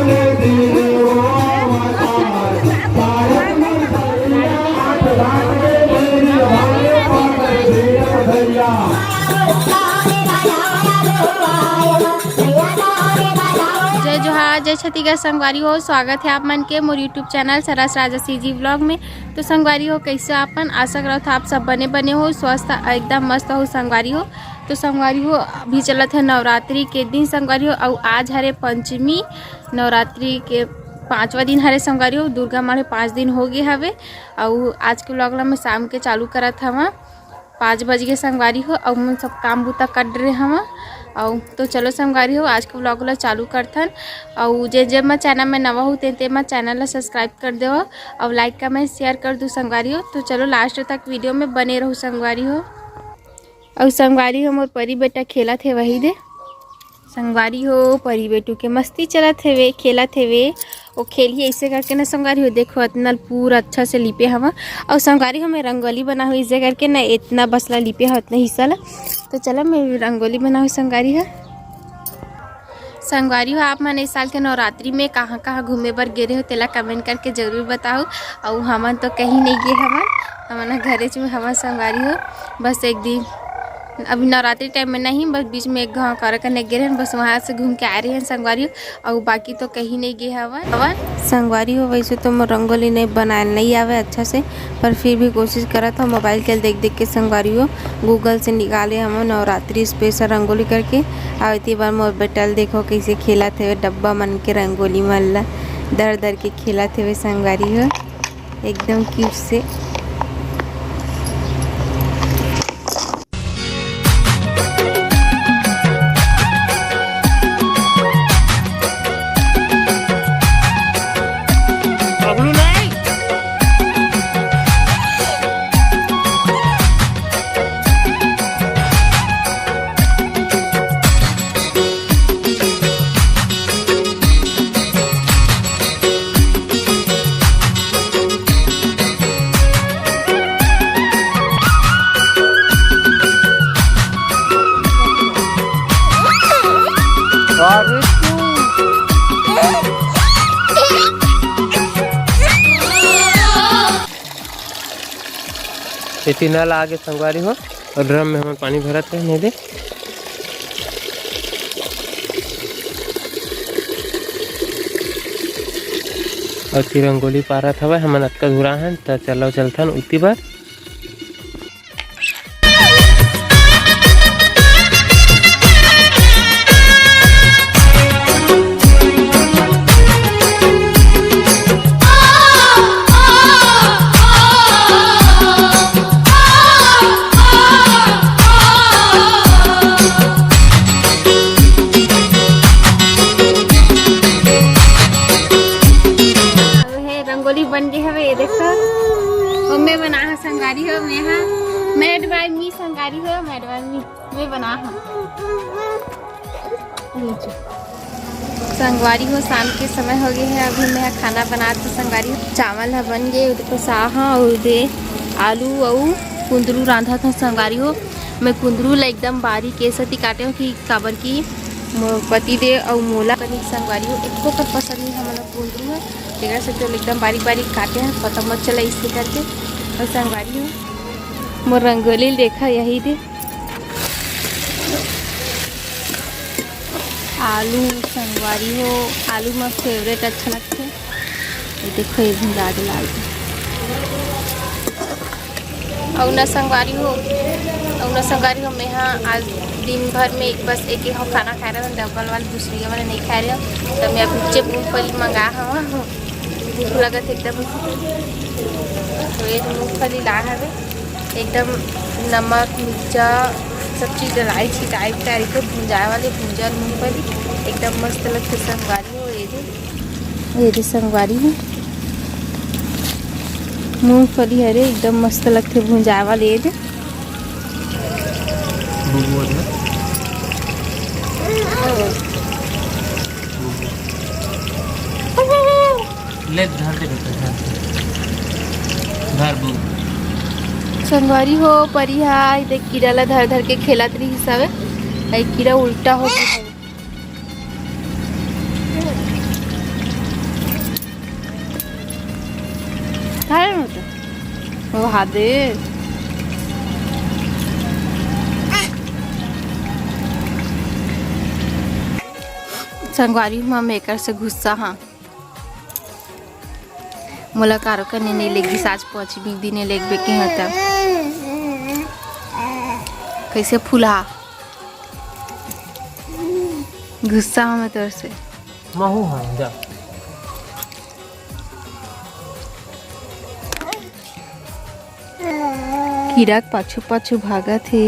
जय जोहार, जय छत्तीसगढ़। संगवारी हो, स्वागत है आप मन के मोर यूट्यूब चैनल सरस राजा सीजी व्लॉग में। तो संगवारी हो, कैसे आपन आशा करत आप सब बने हो, स्वस्थ एकदम मस्त हो संगवारी हो। तो संगवारी हो, अभी चलत है नवरात्रि के दिन संगवारी हो, और आज हरे पंचमी, नवरात्रि के 5वां दिन हरे संगवारी हो। दुर्गा माँ 5 दिन हो गए हवे, और आज के व्लॉग ला मैं शाम के चालू करत हवा। 5 बज गए संगवारी हो, और मैं सब काम बूता कर रहे हवा। और तो चलो संगवारी हो, आज के व्लॉग ला चालू करथन। और जे मैं चैनल में नवा हो ते मैं चैनल ला सब्सक्राइब कर दो, और लाइक कमेंट शेयर कर दो संगवारी हो। तो चलो लास्ट तक वीडियो में बने रहो संगवारी हो। और संगवारी हो, मोर परी बेटा खेलत है वही दे संगवारी हो। परी बेटू के मस्ती चलत है वे, खेलत है वे। वो खेली ऐसे करके ना संगवारी हो, देखो इतना पूरा अच्छा से लिपे हवा। और संगवारी हो, मैं रंगोली बना हुई ऐसे करके ना, इतना बसला लिपे हो इतना हिस्सा ला। तो चलो मैं रंगोली बना हुई संगवारी है। संगवारी हो, आप मन इस साल के नवरात्रि में कहाँ कहाँ घूमे बर गे रहे हो तेला कमेंट करके जरूर बताओ। और हमन तो कहीं नहीं गए, हमन घरे में हवा संगवारी हो। बस एक दिन अभी नवरात्रि टाइम में नहीं, बस बीच में एक गाँव कर करने गए हैं, बस वहाँ से घूम के आ रहे हैं संगवारी हो। और बाकी तो कहीं नहीं गए हवा संगवारी हो। वैसे तो मैं रंगोली नहीं बनाए नहीं आवे अच्छा से, पर फिर भी कोशिश करा था मोबाइल के देख देख के संगवारी हो। गूगल से निकाले हम नवरात्रि स्पेशल रंगोली करके। और इतनी बार मोर बेटल देखो कैसे खेला थे डब्बा मन के रंगोली मन ला दर दर के खेला थे संगवारी हो, एकदम क्यूट से। इतनी नल आगे संगवारी हो, और ड्रम में हम पानी भरत है नहीं दे। और तिरंगोली पारत हवा हमन अतका धुरा हैं, तो चलो चलथन उती बार। बन गए हवे, ये देखो और मैं बना है संगवारी हो। मैं हाँ मेड बाय मी संगवारी हो, मेड बाय मी मैं बना हाँ संगवारी हो। शाम के समय हो गए है, अभी मैं खाना बना तो संगवारी हो। चावल है बन गए, उधर साहा और उधर आलू और कुंदरू रांधा था संगवारी हो। मैं कुंदरू ला एकदम बारीक कैसे काटे हो कि काबर की पति दे और मोला कनी संगवारी हो। एक को पसंद नहीं हमारा कुंदरू है, देखा से तो एकदम बारीक बारीक काटे हैं, पता मत चला इससे करके। और संगवारी हो, मोर रंगोली देखा यही दे आलू संगवारी हो। आलू में फेवरेट अच्छा लगता है, ये देखो ये भुंजा के लाल। और न संगवारी हो, मैं हाँ आज दिन भर में बस एक ही खाना खा रहा हूँ, डबल वाले दूसरी वाले नहीं खा रहे हो। तो मैं अब मूँगफली मंगा हवा, भूख लगत एकदम। तो ये मूँगफली ला है एकदम नमक मिर्चा सब चीज़ डलाई छिटाई के भुंजाए वाले भुंजल मूँगफली एकदम मस्त लगते संगवारी हो। ये दे संगवारी हो, मूँगफली हरे एकदम मस्त लगते भुंजाए वाले। ये दे संगवारी हो। परिहा देख कीड़ा ला धर धर के खेलत रही हिसाबे, कीड़ा उल्टा हो गया। वो हादे संगवारी में मेकर से गुस्सा हाँ मोला कारो करने नहीं लेगी साज पहुंच भी दिन लेग बेके होता कैसे फूला गुस्सा हमें तोर से महू हाँ जा कीड़ा पाछू पाछू भागा थे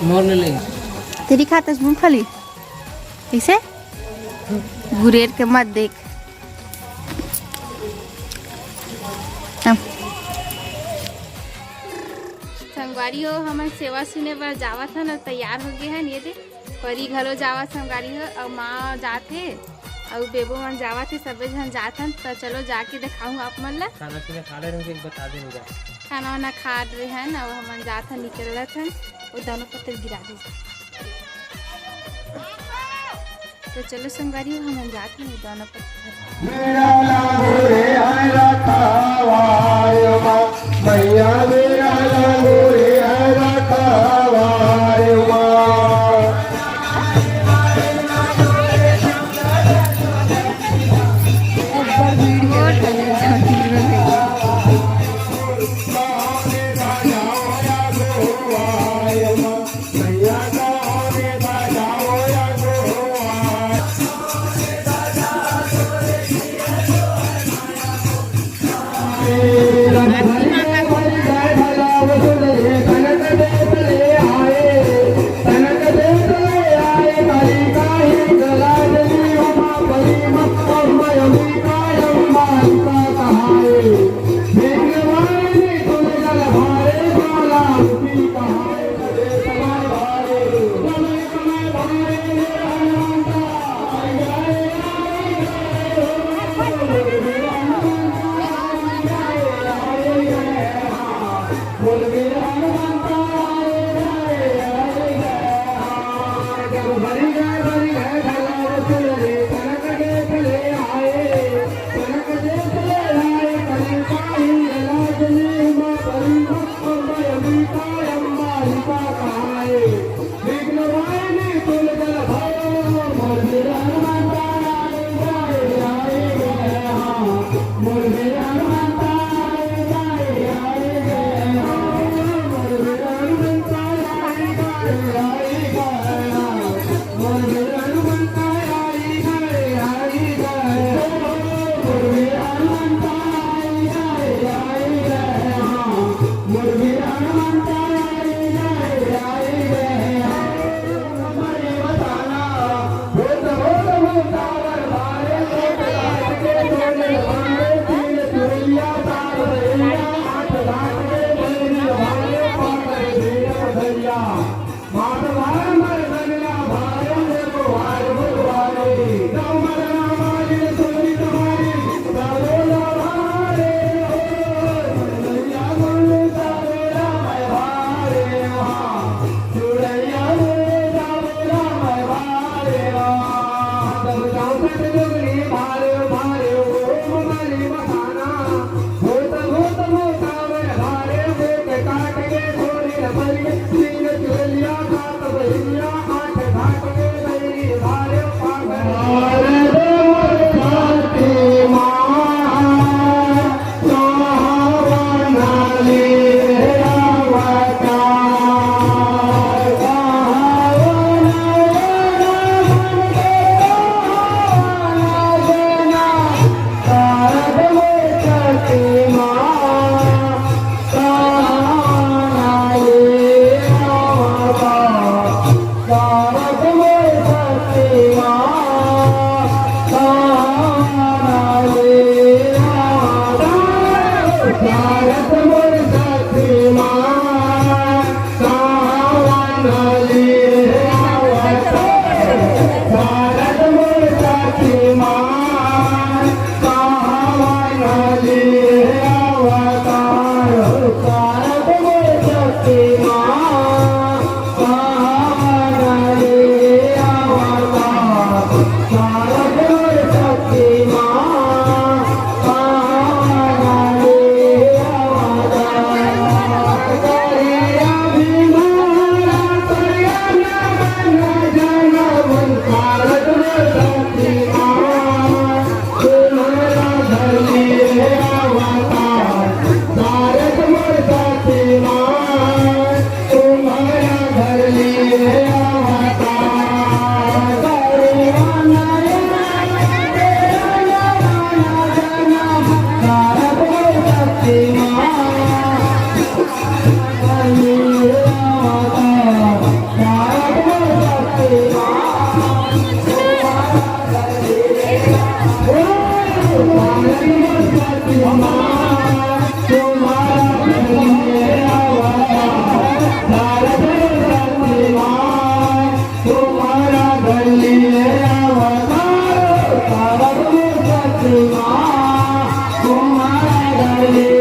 मोरने लगी तेरी खाता मूंगफली कैसे गुरेर के मत देख संगवारी हो हमन सेवा सुने बर जावत हन और तैयार हो गए हन ये दे परी घलो जावत संगवारी हो और माँ जाते और बेबो मन जावत है सबे जन जात हन तो चलो जाके दिखाऊं आप मन ला खाना पीना खा ले रहे बता दे मुझे खाना वाना खा रहे हैं और हमन जात हन निकल रहे हन वो दोनों पत्थर गिरा दे तो चलो संगवारी हो हमन जात हन दोनों पत्थर मैया मेरा लांगोरे घर लिए अवतार करुणा शक्ति तुम्हारा घर लिए अवतार तुम्हारा घर लिए